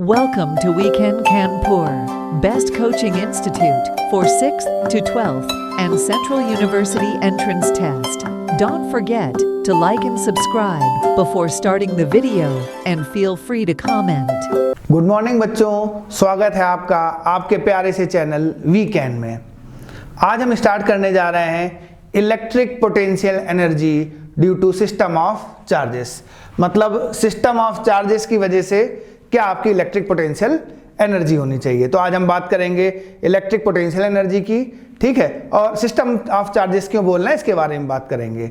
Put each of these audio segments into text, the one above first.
Welcome to Weekend Kanpur, Best Coaching Institute for 6th to 12th and Central University Entrance Test. Don't forget to like and subscribe before starting the video and feel free to comment. Good morning बच्चों, स्वागत है आपका आपके प्यारे से channel weekend में। आज हम स्टार्ट करने जा रहे हैं electric potential energy due to system of charges. मतलब सिस्टम ऑफ चार्जेस की वजह से क्या आपकी इलेक्ट्रिक पोटेंशियल एनर्जी होनी चाहिए। तो आज हम बात करेंगे इलेक्ट्रिक पोटेंशियल एनर्जी की, ठीक है, और सिस्टम ऑफ चार्जेस क्यों बोलना है इसके बारे में बात करेंगे।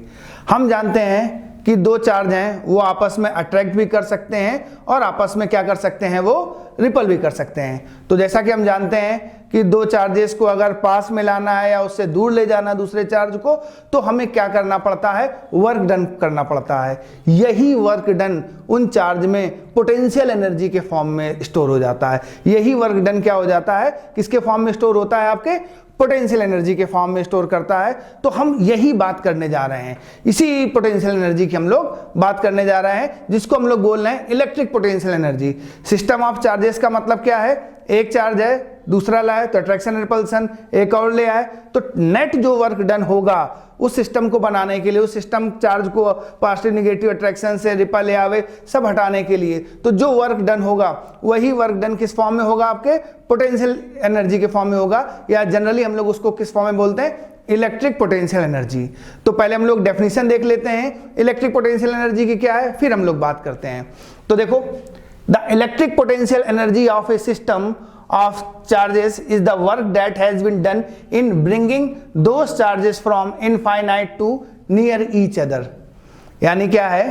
हम जानते हैं कि दो चार्ज हैं वो आपस में अट्रैक्ट भी कर सकते हैं और आपस में क्या कर सकते हैं, वो रिपल भी कर सकते हैं। तो जैसा कि हम जानते हैं कि दो चार्जेस को अगर पास में लाना है या उससे दूर ले जाना दूसरे चार्ज को, तो हमें क्या करना पड़ता है, वर्क डन करना पड़ता है। यही वर्क डन उन चार्ज में पोटेंशियल एनर्जी के फॉर्म में स्टोर हो जाता है। यही वर्क डन क्या हो जाता है, किसके फॉर्म में स्टोर होता है, आपके पोटेंशियल एनर्जी के फॉर्म में स्टोर करता है। तो हम यही बात करने जा रहे हैं, इसी पोटेंशियल एनर्जी की हम लोग बात करने जा रहे हैं, जिसको हम लोग बोल रहे हैं electric potential energy. System of charges का मतलब क्या है, एक चार्ज है दूसरा लाए तो अट्रैक्शन रिपल्सन, एक और ले आए तो नेट जो वर्क डन होगा उस सिस्टम को बनाने के लिए, उस सिस्टम चार्ज को पॉजिटिव नेगेटिव अट्रैक्शन से रिपल ले आवे सब हटाने के लिए, तो जो वर्क डन होगा वही वर्क डन किस फॉर्म में होगा, आपके पोटेंशियल एनर्जी के फॉर्म में होगा, या जनरली हम लोग उसको किस फॉर्म में बोलते हैं, इलेक्ट्रिक पोटेंशियल एनर्जी। तो पहले हम लोग डेफिनेशन देख लेते हैं इलेक्ट्रिक पोटेंशियल एनर्जी की क्या है, फिर हम लोग बात करते हैं। तो देखो, the electric potential energy of A system of charges is the work that has been done in bringing those charges from infinite to near each other। यानी क्या है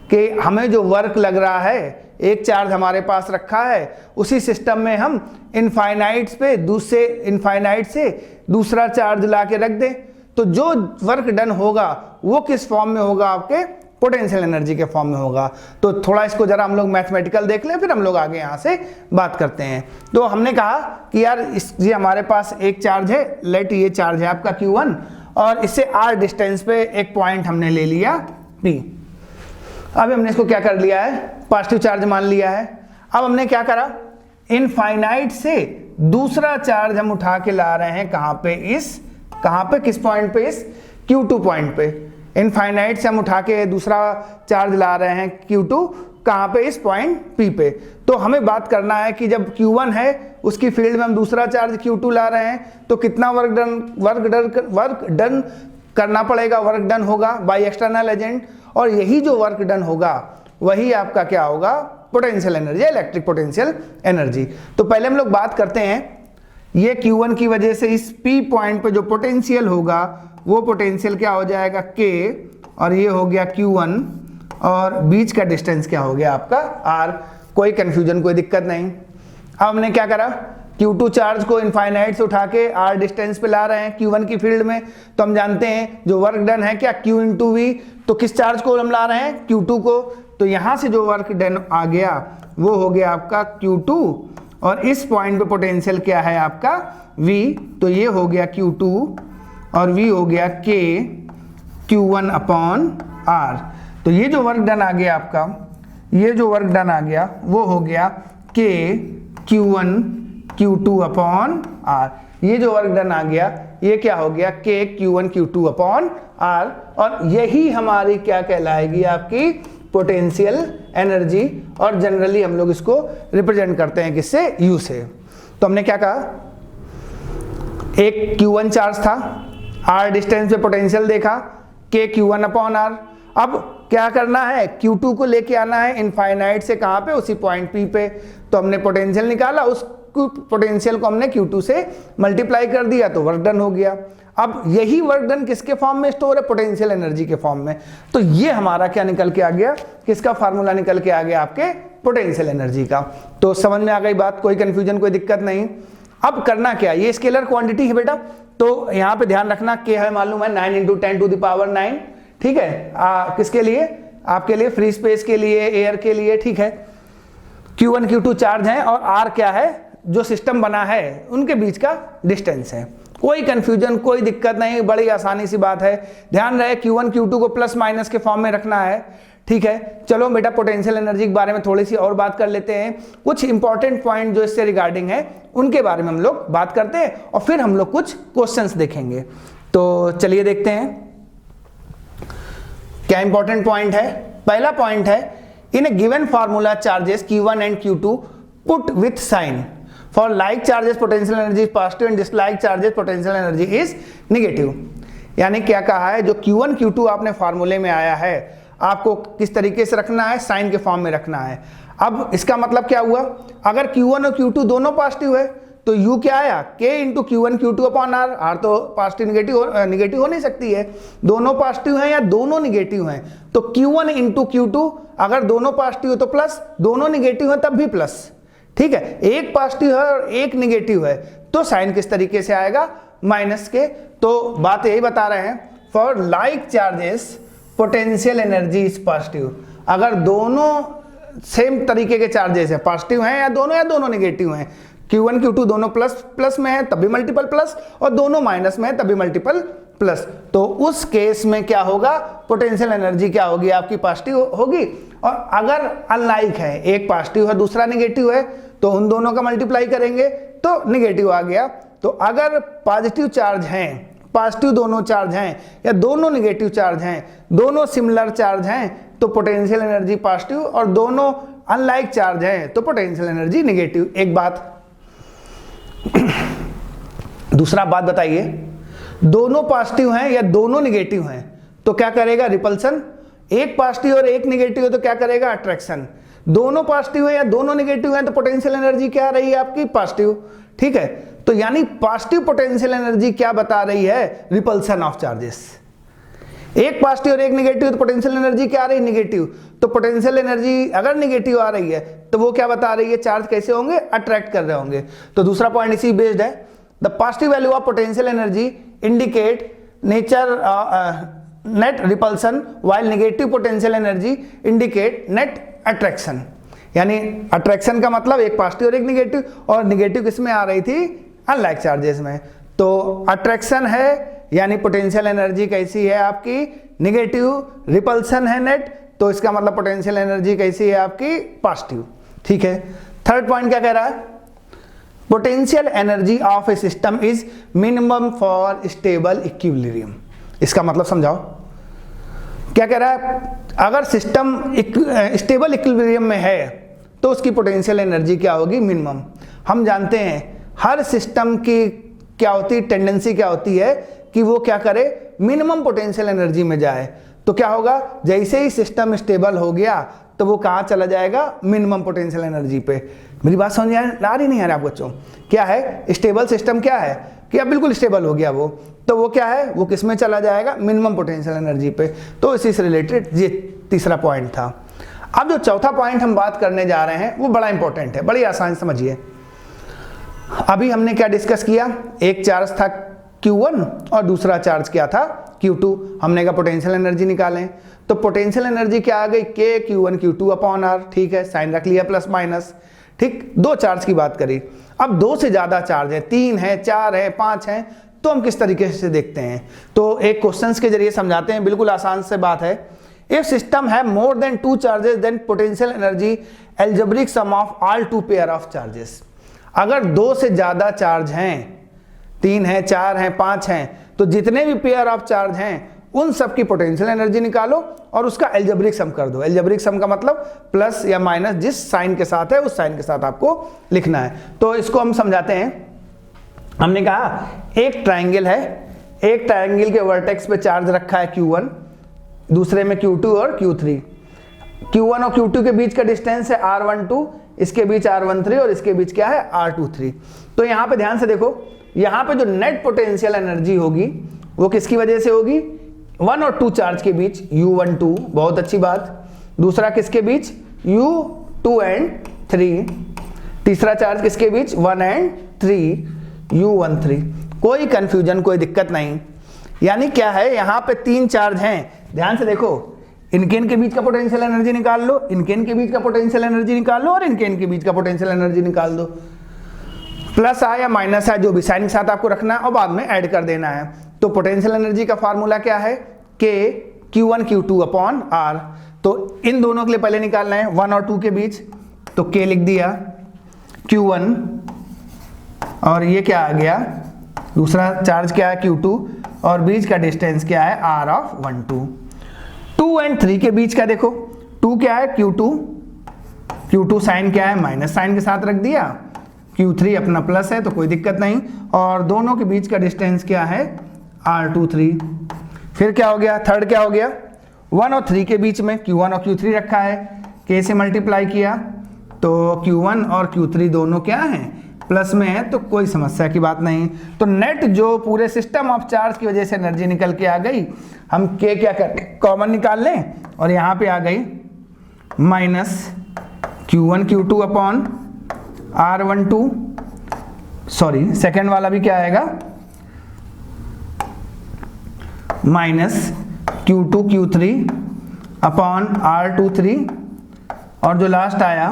कि हमें जो वर्क लग रहा है, एक चार्ज हमारे पास रखा है, उसी सिस्टम में हम इनफाइनाइट पे दूसरे इनफाइनाइट से दूसरा चार्ज ला के रख दें, तो जो वर्क डन होगा वो किस फॉर्म में होगा, आपके पोटेंशियल एनर्जी के फॉर्म में होगा। तो थोड़ा इसको जरा हम लोग मैथमेटिकल देख लें, फिर हम लोग आगे यहाँ से बात करते हैं। तो हमने कहा कि यार ये हमारे पास एक चार्ज है, लेट ये चार्ज है आपका Q1, और इससे r डिस्टेंस पे एक पॉइंट हमने ले लिया P। अब हमने इसको क्या कर लिया है, पॉजिटिव चार्ज मान लिया है। अब हमने क्या करा, इनफाइनाइट से दूसरा चार्ज हम उठा के ला रहे हैं कहाँ पे, कहाँ पे, किस पॉइंट पे, इस Q2 पॉइंट पे। इनफाइनाइट से हम उठा के दूसरा चार्ज ला रहे हैं Q2 कहाँ पे, इस पॉइंट P पे। तो हमें बात करना है कि जब Q1 है उसकी फील्ड में हम दूसरा चार्ज Q2 ला रहे हैं, तो कितना वर्क डन करना पड़ेगा, वर्क डन होगा बाय एक्सटर्नल एजेंट, और यही जो वर्क डन होगा वही आपका क्या होगा, potential energy, electric potential energy. तो पहले हम लोग बात करते हैं, ये Q1 की वजह से इस P पॉइंट पे जो पोटेंशियल होगा वो पोटेंशियल क्या हो जाएगा, K, और ये हो गया Q1, और बीच का डिस्टेंस क्या हो गया आपका R। कोई कंफ्यूजन, कोई दिक्कत नहीं। अब हमने क्या करा, Q2 चार्ज को इनफाइनाइट से उठा के R डिस्टेंस पे ला रहे हैं Q1 की फील्ड में, तो हम जानते हैं जो वर्क डन है क्या, Q इंटू V। तो किस चार्ज को हम ला रहे हैं, Q2 को, तो यहां से जो वर्क डन आ गया वो हो गया आपका Q2, और इस पॉइंट पे पोटेंशियल क्या है आपका V, तो ये हो गया Q2 और V हो गया K Q1 अपॉन R। तो ये जो वर्क डन आ गया आपका, ये जो वर्क डन आ गया वो हो गया K Q1 Q2 upon R। ये जो वर्क डन आ गया ये क्या हो गया, K Q1 Q2 upon R, और यही हमारी क्या कहलाएगी, आपकी पोटेंशियल एनर्जी। और जनरली हम लोग इसको रिप्रेजेंट करते हैं किससे, U से। तो हमने क्या कहा, एक Q1 चार्ज था, R डिस्टेंस पे पोटेंशियल देखा, K Q1 अपॉन R। अब क्या करना है, Q2 को लेके आना है इनफाइनाइट से कहाँ पे, उसी पॉइंट P पे। तो हमने पोटेंशियल निकाला, उस पोटेंशियल को हमने Q2 से मल्टीप्लाई कर दिया, तो वर्क डन हो गया। अब यही वर्क डन किसके फॉर्म में स्टोर है, पोटेंशियल एनर्जी के फॉर्म में। तो ये हमारा क्या निकल के आ गया, किसका फार्मूला निकल के आ गया, आपके पोटेंशियल एनर्जी का। तो समझ में आ गई बात, कोई कंफ्यूजन, कोई दिक्कत नहीं। अब करना क्या, ये स्केलर क्वांटिटी है बेटा, तो यहाँ पे ध्यान रखना, K है मालूम है 9 × 10⁻⁹, ठीक है, किसके लिए, आपके लिए, फ्री स्पेस के लिए, एयर के लिए, ठीक है। Q1 Q2 चार्ज है और R क्या है, जो सिस्टम बना है उनके बीच का डिस्टेंस है। कोई कंफ्यूजन, कोई दिक्कत नहीं, बड़ी आसानी सी बात है। ध्यान रहे Q1 Q2 को प्लस माइनस के फॉर्म में रखना है, ठीक है, चलो बेटा पोटेंशियल एनर्जी के बारे में थोड़ी सी और बात कर लेते हैं। कुछ इंपॉर्टेंट पॉइंट जो इससे रिगार्डिंग है उनके बारे में हम लोग बात करते हैं और फिर हम लोग कुछ क्वेश्चंस देखेंगे। तो चलिए देखते हैं क्या इंपॉर्टेंट पॉइंट है। पहला पॉइंट है, in a given formula charges Q1 and Q2 put with sign for like charges potential energy is positive and dislike charges potential energy is negative. यानी क्या कहा है, जो Q1 Q2 आपने फार्मूले में आया है आपको किस तरीके से रखना है, साइन के फॉर्म में रखना है। अब इसका मतलब क्या हुआ, अगर Q1 और Q2 दोनों पॉजिटिव है तो U क्या आया, K into Q1 Q2 upon R। R तो पॉजिटिव निगेटिव हो नहीं सकती है, दोनों पॉजिटिव हैं या दोनों निगेटिव हैं, तो Q1 इंटू Q2 अगर दोनों पॉजिटिव है तो प्लस, दोनों निगेटिव है तब भी प्लस। ठीक है, एक पॉजिटिव है और एक निगेटिव है तो साइन किस तरीके से आएगा, माइनस के। तो बात यही बता रहे हैं, for like charges potential energy is positive. अगर दोनों सेम तरीके के चार्जेस है, पॉजिटिव हैं या दोनों निगेटिव हैं, Q1 Q2 दोनों प्लस में है तभी मल्टीपल प्लस, और दोनों माइनस में है तभी मल्टीपल प्लस, तो उस केस में क्या होगा, पोटेंशियल एनर्जी क्या होगी आपकी, पॉजिटिव होगी। और अगर अनलाइक है, एक पॉजिटिव है दूसरा निगेटिव है, तो उन दोनों का मल्टीप्लाई करेंगे तो निगेटिव आ गया। तो अगर पॉजिटिव चार्ज हैं, पॉजिटिव दोनों चार्ज हैं या दोनों निगेटिव चार्ज हैं, दोनों सिमिलर चार्ज हैं तो पोटेंशियल एनर्जी पॉजिटिव, और दोनों अनलाइक चार्ज हैं तो पोटेंशियल एनर्जी निगेटिव। एक बात। दूसरा बात बताइए, दोनों पॉजिटिव हैं या दोनों निगेटिव हैं तो क्या करेगा, रिपल्सन। एक पॉजिटिव और एक निगेटिव है तो क्या करेगा, अट्रैक्शन। दोनों पॉजिटिव है या दोनों निगेटिव हैं तो पोटेंशियल एनर्जी क्या रही है आपकी, पॉजिटिव। ठीक है, तो यानी पॉजिटिव पोटेंशियल एनर्जी क्या बता रही है, रिपल्सन ऑफ चार्जेस। एक पॉजिटिव और एक निगेटिव तो पोटेंशियल एनर्जी क्या आ रही है, निगेटिव। तो पोटेंशियल एनर्जी अगर निगेटिव आ रही है तो वो क्या बता रही है, चार्ज कैसे होंगे, अट्रैक्ट कर रहे होंगे। तो दूसरा पॉइंट इसी बेस्ड है, the positive value of potential energy indicate nature net repulsion while negative potential energy indicate net attraction. यानी अट्रैक्शन का मतलब एक पॉजिटिव और एक निगेटिव, और निगेटिव किसमें आ रही थी, अनलाइक चार्जेस में। तो अट्रैक्शन है यानी पोटेंशियल एनर्जी कैसी है आपकी, निगेटिव, रिपल्सन है नेट, तो इसका मतलब पोटेंशियल एनर्जी कैसी है आपकी, पॉजिटिव। ठीक है, थर्ड पॉइंट क्या कह रहा है, potential energy of A system is minimum for stable equilibrium. इसका मतलब समझाओ, क्या कह रहा है, अगर सिस्टम स्टेबल इक्विलिब्रियम में है तो उसकी पोटेंशियल एनर्जी क्या होगी, मिनिमम। हम जानते हैं हर सिस्टम की क्या होती है, टेंडेंसी क्या होती है कि वो क्या करे, मिनिमम पोटेंशियल एनर्जी में जाए। तो क्या होगा, जैसे ही सिस्टम स्टेबल हो गया तो वो कहाँ चला जाएगा, मिनिमम पोटेंशियल एनर्जी पे। मेरी बात समझ आ रही नहीं है आप बच्चों, क्या है स्टेबल सिस्टम, क्या है कि अब बिल्कुल स्टेबल हो गया वो, तो वो क्या है, वो किस में चला जाएगा, मिनिमम पोटेंशियल एनर्जी पे। तो इसी से रिलेटेड ये तीसरा पॉइंट था। अब जो चौथा पॉइंट हम बात करने जा रहे हैं वो बड़ा इंपॉर्टेंट है, बड़ी आसान समझिए। अभी हमने क्या डिस्कस किया, एक चार्ज था Q1 और दूसरा चार्ज क्या था, Q2। हमने कहा पोटेंशियल एनर्जी निकालें, तो पोटेंशियल एनर्जी क्या आ गई, K Q1 Q2 upon R। ठीक है, साइन रख लिया प्लस माइनस। ठीक, दो चार्ज की बात करी। अब दो से ज्यादा चार्ज है, 3 है, 4 है, 5 है, तो हम किस तरीके से देखते हैं, तो एक क्वेश्चंस के जरिए समझाते हैं, बिल्कुल आसान से बात है। इफ सिस्टम है more than 2 charges then potential energy algebraic sum of all 2 pair of charges. अगर दो से ज्यादा चार्ज हैं, 3 है, 4 है, 5 हैं, तो जितने भी पेयर ऑफ चार्ज हैं उन सब की पोटेंशियल एनर्जी निकालो और उसका एल्जेब्रिक सम कर दो। एल्जेब्रिक सम का मतलब प्लस या माइनस जिस साइन के साथ है उस साइन के साथ आपको लिखना है। तो इसको हम समझाते हैं। हमने कहा एक ट्रायंगल है, एक ट्रायंगल के वर्टेक्स पे चार्ज रखा है Q1, दूसरे में Q2 और Q3। Q1 और Q2 के बीच का डिस्टेंस है R12, इसके बीच R13 और इसके बीच क्या है, R23। तो यहां पे ध्यान से देखो, यहां पे जो नेट पोटेंशियल एनर्जी होगी वो किसकी वजह से होगी, 1 और 2 चार्ज के बीच U12, बहुत अच्छी बात। दूसरा किसके बीच, U2 एंड 3। तीसरा चार्ज किसके बीच, 1 एंड 3, U13। कोई कंफ्यूजन, कोई दिक्कत नहीं। यानी क्या है, यहां पे 3 चार्ज हैं, ध्यान से देखो, इनके बीच का पोटेंशियल एनर्जी निकाल लो, इनके बीच का पोटेंशियल एनर्जी निकाल लो और इनके बीच का पोटेंशियल एनर्जी निकाल दो। प्लस है या माइनस है, जो भी साइन के साथ आपको रखना है और बाद में ऐड कर देना है। तो पोटेंशियल एनर्जी का फार्मूला क्या है, K Q1 Q2 upon R। तो इन दोनों के लिए पहले निकालना है 1 और 2 के बीच, तो K लिख दिया, Q1 और ये क्या आ गया, दूसरा चार्ज क्या है Q2 और बीच का डिस्टेंस क्या है R ऑफ 1 2। 2 एंड 3 के बीच का देखो, 2 क्या है Q2 साइन क्या है माइनस साइन के साथ रख दिया, Q3 अपना प्लस है तो कोई दिक्कत नहीं, और दोनों के बीच का डिस्टेंस क्या है R23। फिर क्या हो गया, थर्ड क्या हो गया, 1 और 3 के बीच में Q1 और Q3 रखा है, K से मल्टीप्लाई किया तो Q1 और Q3 दोनों क्या हैं, प्लस में है, तो कोई समस्या की बात नहीं। तो नेट जो पूरे सिस्टम ऑफ चार्ज की वजह से एनर्जी निकल के आ गई, हम K क्या कर कॉमन निकाल लें और यहाँ पे आ गई minus Q1 Q2 upon R12, sorry second वाला भी क्या आएगा, minus Q2 Q3 upon R23, और जो लास्ट आया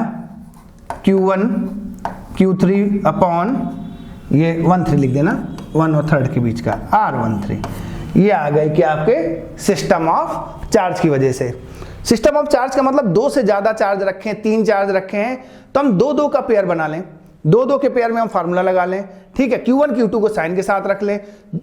Q1 Q3 अपॉन ये 1 3 लिख देना, 1 और थर्ड के बीच का R13। ये आ गए कि आपके सिस्टम ऑफ चार्ज की वजह से। सिस्टम ऑफ चार्ज का मतलब 2 से ज्यादा चार्ज रखे हैं, 3 चार्ज रखे हैं, तो हम 2 का पेयर बना लें, 2 के पेयर में हम फार्मूला लगा लें, ठीक है। Q1 Q2 को साइन के साथ रख लें,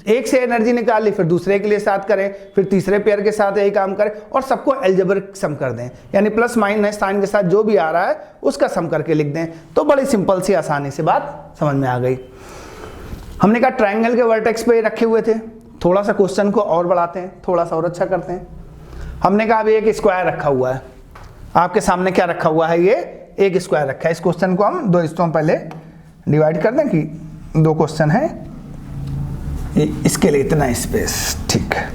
एक से एनर्जी निकाल ली, फिर दूसरे के लिए साथ करें, फिर तीसरे पेयर के साथ यही काम करें और सबको एल्जेब्रिक सम कर दें, यानी प्लस माइनस साइन के साथ जो भी आ रहा है उसका सम करके लिख दें। तो बड़ी सिंपल सी आसानी से बात समझ में आ गई। हमने कहा ट्रायंगल के वर्टेक्स पे रखे हुए थे, थोड़ा सा क्वेश्चन को और बढ़ाते हैं, थोड़ा सा और अच्छा करते हैं। हमने कहा अभी एक स्क्वायर रखा हुआ है, आपके सामने क्या रखा हुआ है, ये एक स्क्वायर रखा है। इस क्वेश्चन को हम 2 हिस्सों में पहले डिवाइड कर दें कि 2 क्वेश्चन है, इसके लिए इतना स्पेस, ठीक है।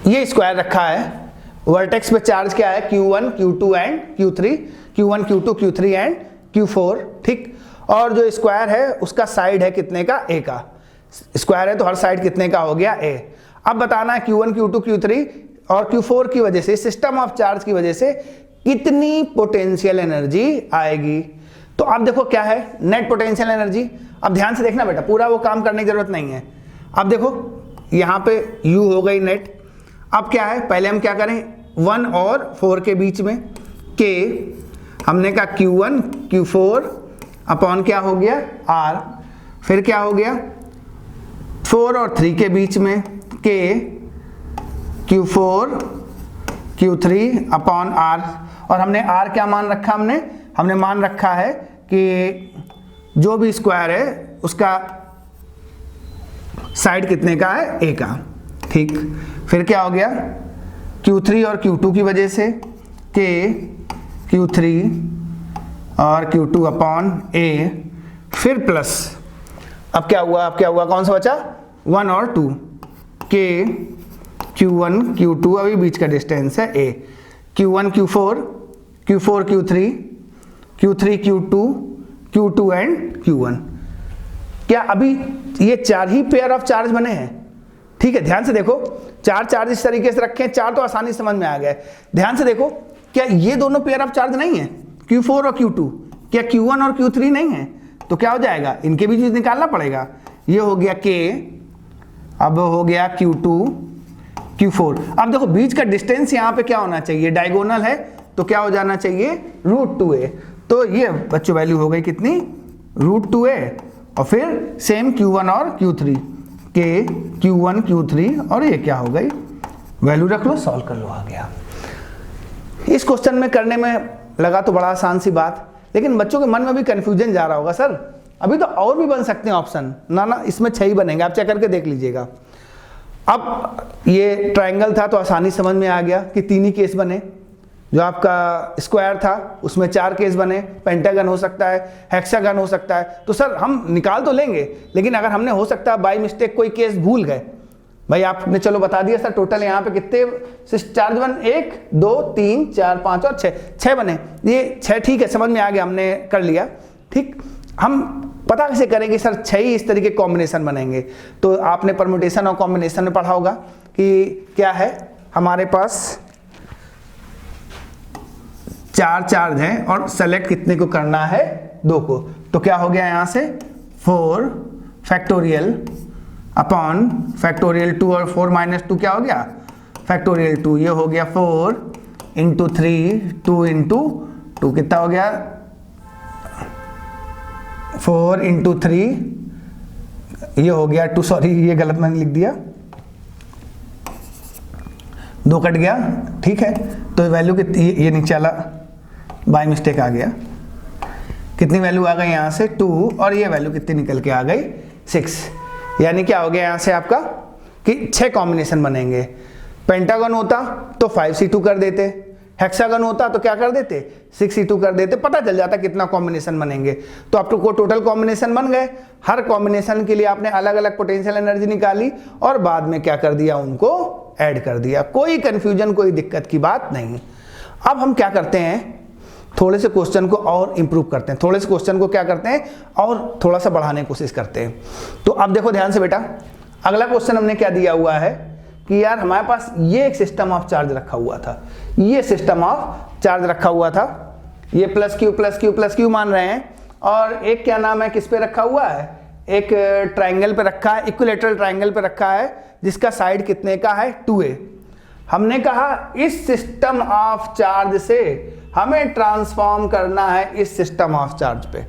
ये स्क्वायर रखा है, वर्टेक्स पे चार्ज क्या है Q1 Q2 and Q3, Q1 Q2 Q3 and Q4, ठीक। और जो स्क्वायर है उसका साइड है कितने का, A का। स्क्वायर है तो हर साइड कितने का हो गया, A। अब बताना है Q1 Q2 Q3 और Q4 की वजह से, सिस्टम ऑफ चार्ज की वजह से कितनी पोटेंशियल एनर्जी आएगी। तो अब देखो क्या है नेट पोटेंशियल एनर्जी। अब ध्यान से देखना बेटा, पूरा वो काम करने की जरूरत नहीं है। अब देखो यहाँ पे U हो गई नेट। अब क्या है, पहले हम क्या करें, 1 और 4 के बीच में K, हमने कहा Q1 Q4 अपॉन क्या हो गया R, फिर क्या हो गया 4 और 3 के बीच में K Q4 Q3 upon R, और हमने R क्या मान रखा, हमने मान रखा है कि जो भी स्क्वायर है उसका साइड कितने का है, A का, ठीक। फिर क्या हो गया Q3 और Q2 की वजह से K Q3 और Q2 अपॉन A, फिर प्लस, अब क्या हुआ, कौन सा बचा, 1 और 2, K Q1 Q2, अभी बीच का डिस्टेंस है A, Q1 Q4 Q3 Q3 Q2 Q2 and Q1। क्या अभी ये 4 ही पेयर ऑफ चार्ज बने हैं, ठीक है। ध्यान से देखो, 4 चार्ज इस तरीके से रखे हैं, 4 तो आसानी समझ में आ गए। ध्यान से देखो, क्या ये दोनों पेयर ऑफ चार्ज नहीं है, Q4 और Q2, क्या Q1 और Q3 नहीं है, तो क्या हो जाएगा, इनके बीच निकालना पड़ेगा। ये हो गया K, अब हो गया Q2 Q4। अब देखो बीच का डिस्टेंस यहाँ पे क्या होना चाहिए, डायगोनल है तो क्या हो जाना चाहिए, √2a। तो ये बच्चों वैल्यू हो गई कितनी, √2a, और फिर सेम Q1 और Q3, K Q1 Q3, और ये क्या हो गई, वैल्यू रख लो, सॉल्व कर लो, आ गया। इस क्वेश्चन में करने में लगा तो बड़ा आसान सी बात, लेकिन बच्चों के मन में भी कंफ्यूजन जा रहा होगा, सर अभी तो और भी बन सकते हैं ऑप्शन, ना इसमें 6 ही बनेंगे, आप चेक करके देख लीजिएगा। अब ये ट्रायंगल था तो आसानी समझ में आ गया कि 3 ही केस बने। जो आपका स्क्वायर था उसमें 4 केस बने, पेंटागन हो सकता है, हेक्सागन हो सकता है। तो सर हम निकाल तो लेंगे, लेकिन अगर हमने हो सकता है बाय मिस्टेक कोई केस भूल गए, भाई आपने चलो बता दिया सर टोटल यहाँ पे कितने चार्ज बन, 1 2 3 4 5 और 6 बने, ये 6 ठीक है, समझ में आ गया, हमने कर लिया, ठीक। हम पता कैसे करेंगे सर, 6 ही इस तरीके कॉम्बिनेशन बनेंगे। तो आपने परम्यूटेशन और कॉम्बिनेशन में पढ़ा होगा कि क्या है, हमारे पास 4 चार्ज हैं और सेलेक्ट कितने को करना है, 2 को। तो क्या हो गया यहाँ से 4 फैक्टोरियल अपॉन फैक्टोरियल 2 और 4 - 2 क्या हो गया फैक्टोरियल 2, ये हो गया 4 इंटू 3, 2 इंटू 2 कितना हो गया 4 इंटू 3, ये हो गया 2, सॉरी ये गलत मैंने लिख दिया, 2 कट गया, ठीक है। तो वैल्यू कितनी, ये नीचे वाला बाय मिस्टेक आ गया, कितनी वैल्यू आ गई यहाँ से 2, और ये वैल्यू कितनी निकल के आ गई 6। यानी क्या हो गया यहाँ से आपका कि 6 कॉम्बिनेशन बनेंगे। पेंटागन होता तो 5C2 कर देते, हेक्सागन होता तो क्या कर देते 6C2 कर देते, पता चल जाता कितना कॉम्बिनेशन बनेंगे। तो आपको टोटल कॉम्बिनेशन बन गए, हर कॉम्बिनेशन के लिए आपने अलग अलग पोटेंशियल एनर्जी निकाली और बाद में क्या कर दिया, उनको ऐड कर दिया। कोई कंफ्यूजन, कोई दिक्कत की बात नहीं। अब हम क्या करते हैं, थोड़े से क्वेश्चन को और इंप्रूव करते हैं, थोड़े से क्वेश्चन को क्या करते हैं और थोड़ा सा बढ़ाने की कोशिश करते हैं। तो अब देखो ध्यान से बेटा, अगला क्वेश्चन हमने क्या दिया हुआ है कि यार हमारे पास ये एक सिस्टम ऑफ चार्ज रखा हुआ था, ये सिस्टम ऑफ चार्ज रखा हुआ था, ये प्लस क्यू मान रहे हैं, और एक क्या नाम है, किस पे रखा हुआ है, एक ट्राइंगल पे रखा है, इक्विलेटरल ट्राइंगल पे रखा है, जिसका साइड कितने का है 2a। हमने कहा इस सिस्टम ऑफ चार्ज से हमें ट्रांसफॉर्म करना है इस सिस्टम ऑफ चार्ज पे।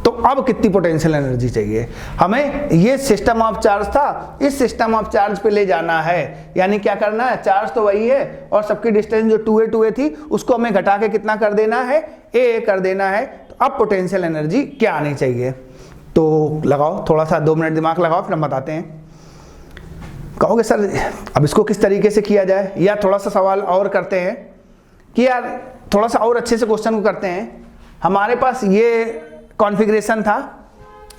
तो अब कितनी पोटेंशियल एनर्जी चाहिए हमें, ये सिस्टम ऑफ चार्ज था, इस सिस्टम ऑफ चार्ज पे ले जाना है। यानी क्या करना है, चार्ज तो वही है और सबकी डिस्टेंस जो 2a थी उसको हमें घटा के कितना कर देना है, a कर देना है। तो अब पोटेंशियल एनर्जी क्या आनी चाहिए, तो लगाओ थोड़ा सा 2 मिनट दिमाग लगाओ, फिर हम बताते हैं। कहोगे सर अब इसको किस तरीके से किया जाए, या थोड़ा सा सवाल और करते हैं कि यार थोड़ा सा और अच्छे से क्वेश्चन को करते हैं। हमारे पास ये कॉन्फ़िगरेशन था,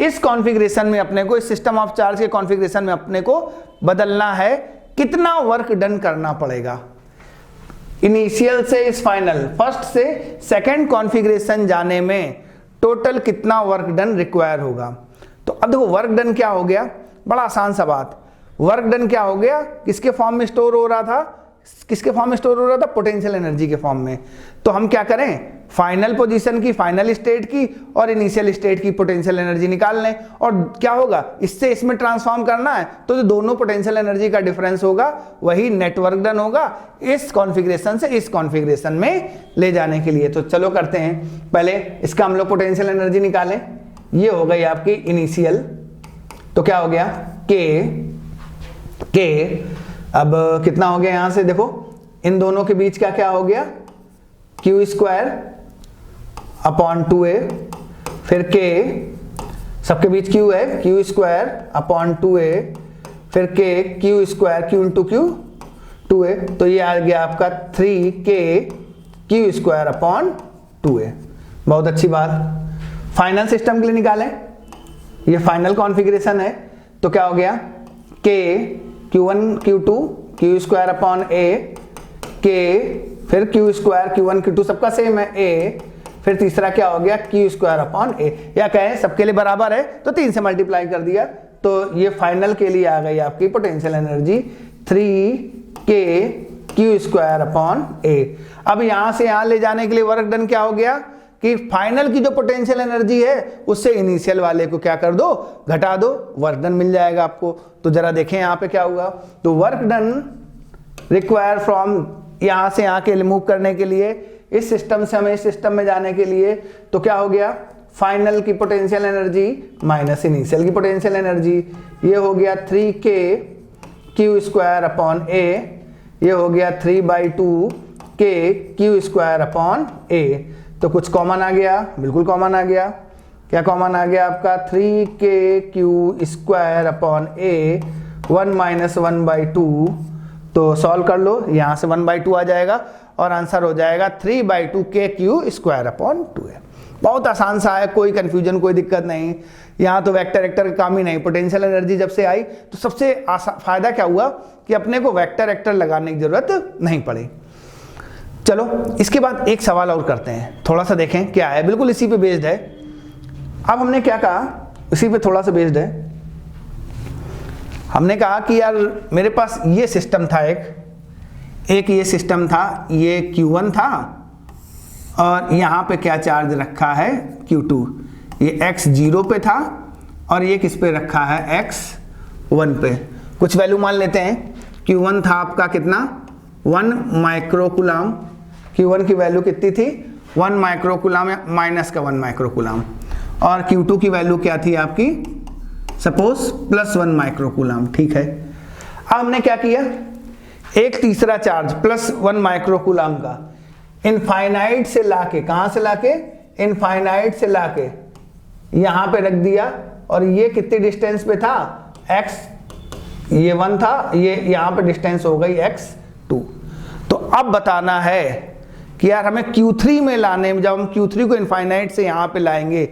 इस कॉन्फ़िगरेशन में अपने को, इस सिस्टम ऑफ चार्ज के कॉन्फ़िगरेशन में अपने को बदलना है, कितना वर्क डन करना पड़ेगा इनिशियल से इस फाइनल, फर्स्ट से सेकंड कॉन्फ़िगरेशन जाने में टोटल कितना वर्क डन रिक्वायर होगा। तो अब देखो वर्क डन क्या हो गया, बड़ा आसान सा बात, वर्क डन क्या हो गया, किसके फॉर्म में स्टोर हो रहा था, किसके फॉर्म में स्टोर हो रहा था, पोटेंशियल एनर्जी के फॉर्म में। तो हम क्या करें, फाइनल पोजीशन की, फाइनल स्टेट की और इनिशियल स्टेट की पोटेंशियल एनर्जी निकाल लें, और क्या होगा, इससे इसमें ट्रांसफॉर्म करना है तो जो दोनों पोटेंशियल एनर्जी का डिफरेंस होगा वही नेटवर्क डन होगा इस कॉन्फ़िगरेशन से इस कॉन्फ़िगरेशन में ले जाने के लिए। तो चलो करते हैं, पहले इसका हम लोग पोटेंशियल एनर्जी निकालें। ये हो गई आपकी इनिशियल, तो क्या हो गया के अब कितना हो गया, यहां से देखो इन दोनों के बीच क्या क्या हो गया, क्यू स्क्वायर अपॉन 2a, फिर k, सबके बीच q है, क्यू स्क्वायर अपॉन 2a, फिर k, Q square, q into Q 2a, तो ये आ गया आपका 3k Q square upon 2a। बहुत अच्छी बात। फाइनल सिस्टम के लिए निकालें, ये फाइनल कॉन्फ़िगरेशन है, तो क्या हो गया k q1 q2 q square upon a, k, फिर q स्क्वायर q1 q2 सबका सेम है a, फिर तीसरा क्या हो गया q स्क्वायर अपॉन a, या कहें सबके लिए बराबर है तो 3 से मल्टीप्लाई कर दिया। तो ये फाइनल के लिए आ गई आपकी potential energy 3k q square upon a। अब यहां से यहां ले जाने के लिए वर्क डन क्या हो गया कि फाइनल की जो पोटेंशियल एनर्जी है उससे इनिशियल वाले को क्या कर दो, घटा दो, वर्क डन मिल जाएगा आपको। तो जरा देखें यहाँ पे क्या हुआ, तो वर्क डन रिक्वायर फ्रॉम, यहाँ से यहाँ के मूव करने के लिए, इस सिस्टम से हमें इस सिस्टम में जाने के लिए, तो क्या हो गया, फाइनल की पोटेंशियल एनर्जी माइनस इनिशियल की पोटेंशियल एनर्जी, ये हो गया 3k Q square upon a, ये हो गया 3/2k Q square upon a। तो कुछ कॉमन आ गया, बिल्कुल कॉमन आ गया, क्या कॉमन आ गया आपका 3k Q square upon a, 1 minus 1/2, तो सॉल्व कर लो, यहाँ से 1/2 आ जाएगा और आंसर हो जाएगा 3/2k Q square upon 2a। बहुत आसान सा है, कोई कंफ्यूजन, कोई दिक्कत नहीं। यहाँ तो वेक्टर वेक्टर का काम ही नहीं। पोटेंशियल एनर्जी जब से आई तो सबसे फायदा क्या हुआ कि अपने को वेक्टर वेक्टर लगाने की जरूरत नहीं पड़ी। चलो इसके बाद एक सवाल और करते हैं, थोड़ा सा देखें क्या है, बिल्कुल इसी पे बेस्ड है। अब हमने क्या कहा, इसी पे थोड़ा सा बेस्ड है। हमने कहा कि यार मेरे पास ये सिस्टम था, एक ये सिस्टम था, ये Q1 था और यहाँ पे क्या चार्ज रखा है Q2, ये x 0 पे था और ये किस पे रखा है x 1 पे। कुछ वैल्यू मान लेते हैं, Q1 था आपका कितना 1 माइक्रोकुलाम, Q1 की वैल्यू कितनी थी 1 माइक्रोकुलाम माइनस का 1 माइक्रोकुलाम, और Q2 की वैल्यू क्या थी आपकी सपोज +1 माइक्रोकुलाम। ठीक है, अब हमने क्या किया, एक तीसरा चार्ज +1 माइक्रोकुलाम का इनफाइनाइट से लाके, कहां से लाके, इनफाइनाइट से लाके यहां पे रख दिया, और ये कितनी डिस्टेंस पे था x, ये 1 था, ये यहां पे डिस्टेंस हो गई x2। तो अब बताना है कि यार हमें Q3 में लाने में, जब हम Q3 को इनफाइनाइट से यहां पे लाएंगे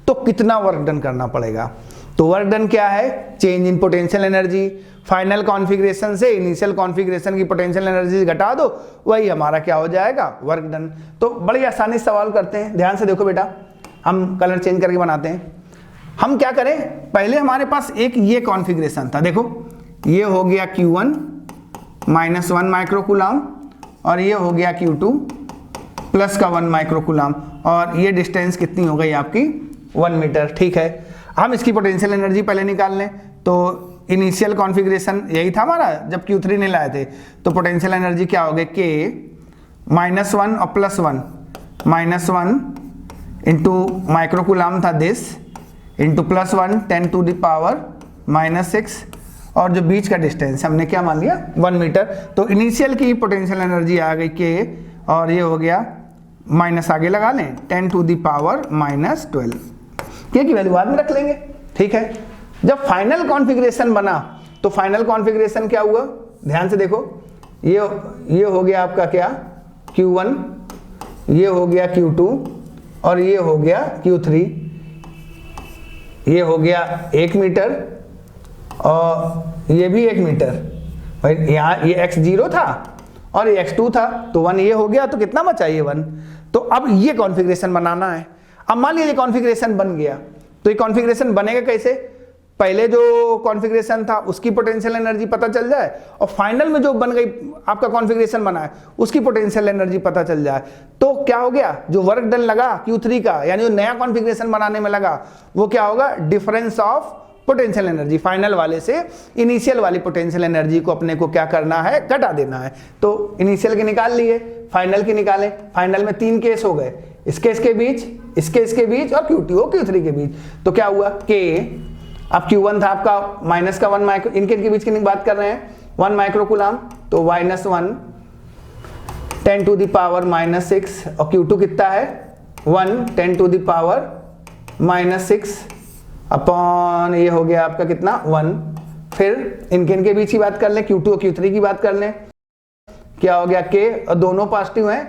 तो कितना वर्क डन करना पड़ेगा। तो वर्क डन क्या है, change in potential energy, final configuration से इनिशियल कॉन्फ़िगरेशन की पोटेंशियल एनर्जी घटा दो, वही हमारा क्या हो जाएगा वर्क डन। तो बड़ी आसानी से सवाल करते हैं, ध्यान से देखो बेटा, हम कलर चेंज करके बनाते हैं। हम क्या करें, पहले हमारे पास एक ये कॉन्फ़िगरेशन था, देखो ये हो गया Q1 -1 माइक्रोकुलाम, और ये हो गया Q2 प्लस का 1 माइक्रोकुलाम, और ये डिस्टेंस कितनी हो गई आपकी 1 मीटर। ठीक है, हम इसकी पोटेंशियल एनर्जी पहले निकाल लें। तो इनिशियल कॉन्फ़िगरेशन यही था हमारा जब Q3 नहीं लाए थे, तो पोटेंशियल एनर्जी क्या हो गई K -1 और +1, -1 इंटू माइक्रोकुलाम था this, into +1 10 to the power -6, और जो बीच का डिस्टेंस हमने क्या मान लिया 1 मीटर। तो इनिशियल की पोटेंशियल एनर्जी आ गई K, और ये हो गया माइनस आगे लगा लें 10 टू द पावर -12, K की वैल्यू बाद में रख लेंगे। ठीक है, जब फाइनल कॉन्फ़िगरेशन बना तो फाइनल कॉन्फ़िगरेशन क्या हुआ, ध्यान से देखो, ये हो गया आपका क्या Q1, ये हो गया Q2, और ये हो गया Q3, ये हो गया 1 मीटर और ये भी 1 मीटर। भाई यहाँ ये x0 था और ये x2 था, तो 1 ये हो गया, तो कितना बचा ये 1। तो अब ये कॉन्फ़िगरेशन बनाना है। अब मान लीजिए कॉन्फ़िगरेशन बन गया, तो ये कॉन्फ़िगरेशन बनेगा कैसे, पहले जो कॉन्फ़िगरेशन था उसकी पोटेंशियल एनर्जी पता चल जाए, और फाइनल में जो बन गई आपका कॉन्फ़िगरेशन बना है उसकी पोटेंशियल एनर्जी पता चल जाए। तो क्या हो गया, जो वर्क डन लगा Q3 का, यानी जो नया कॉन्फ़िगरेशन बनाने में लगा, वो क्या होगा, difference of potential energy, final वाले से इनिशियल वाली पोटेंशियल एनर्जी को अपने को क्या करना है, घटा देना है। तो इनिशियल के निकाल लिए, फाइनल के निकाले, फाइनल में 3 केस हो गए, इसके इसके बीच, इसके बीच, और Q3 के बीच। तो क्या हुआ K, अब Q1 था आपका माइनस का 1 माइक्रो, इनके बीच की बात कर रहे हैं 1 माइक्रोकुलाम, तो -1 10 टू द पावर -6, और Q2 कितना है 1 10 टू द पावर -6 अपॉन ये हो गया आपका कितना 1। फिर इनके बीच की बात कर लें, Q2 और Q3 की बात कर लें, क्या हो गया K, और दोनों पॉजिटिव हैं,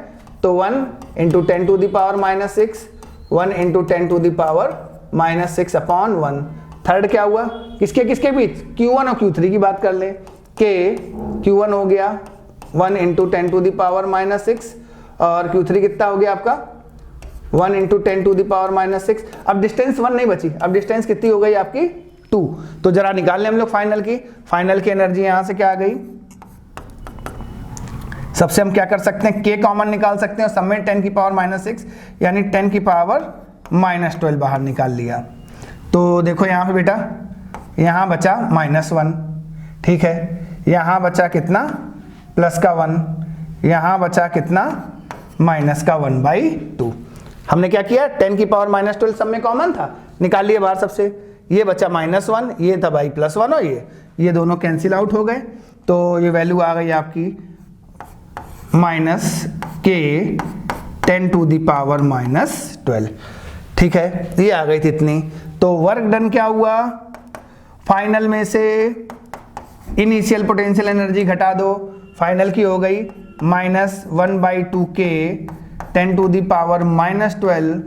तो 1 into 10 to the power -6, 1 into 10 to the power -6 upon 1। Third क्या हुआ, किसके बीच, Q1 और Q3 की बात कर ले, Q1 हो गया 1 इंटू 10 टू द पावर -6, और Q3 कितना हो गया आपका 1 इंटू 10 टू द पावर -6। अब डिस्टेंस 1 नहीं बची, अब डिस्टेंस कितनी हो गई आपकी 2। तो जरा निकाल लें हम लोग फाइनल की एनर्जी यहां से क्या आ गई, सबसे हम क्या कर सकते हैं, K कॉमन निकाल सकते हैं, और सब में 10 की पावर -6 यानी 10 की पावर -12 बाहर निकाल लिया। तो देखो यहाँ पे बेटा, यहाँ बचा -1, ठीक है, यहाँ बचा कितना प्लस का 1, यहाँ बचा कितना माइनस का 1/2। हमने क्या किया, 10 की पावर -12 सब में कॉमन था, निकाल लिए बाहर सबसे, ये बचा -1, ये था भाई +1, और ये दोनों कैंसिल आउट हो गए। तो ये वैल्यू आ गई आपकी -K 10 टू द पावर -12, ठीक है, ये आ गई थी इतनी। तो वर्क डन क्या हुआ, फाइनल में से इनिशियल पोटेंशियल एनर्जी घटा दो, फाइनल की हो गई -1/2K 10 टू द पावर -12,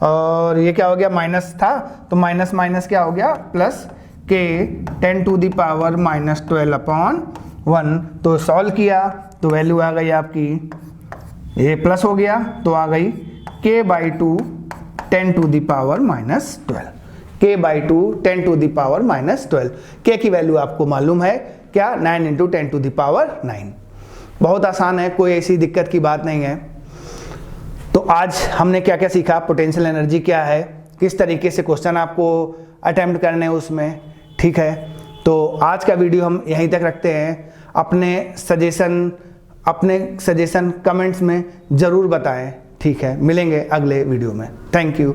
और ये क्या हो गया, माइनस था तो माइनस माइनस क्या हो गया plus K 10 to the power -12 upon 1। तो सॉल्व किया तो वैल्यू आ गई आपकी, ये प्लस हो गया तो आ गई K/2 10 to the power -12, K/2 10 to the power -12। K की वैल्यू आपको मालूम है क्या, 9 इंटू 10 टू द पावर 9। बहुत आसान है, कोई ऐसी दिक्कत की बात नहीं है। तो आज हमने क्या क्या सीखा, पोटेंशियल एनर्जी क्या है, किस तरीके से क्वेश्चन आपको अटेम्प्ट करने हैं उसमें, ठीक है। तो आज का वीडियो हम यहीं तक रखते हैं। अपने सजेशन कमेंट्स में ज़रूर बताएं। ठीक है, मिलेंगे अगले वीडियो में। Thank you.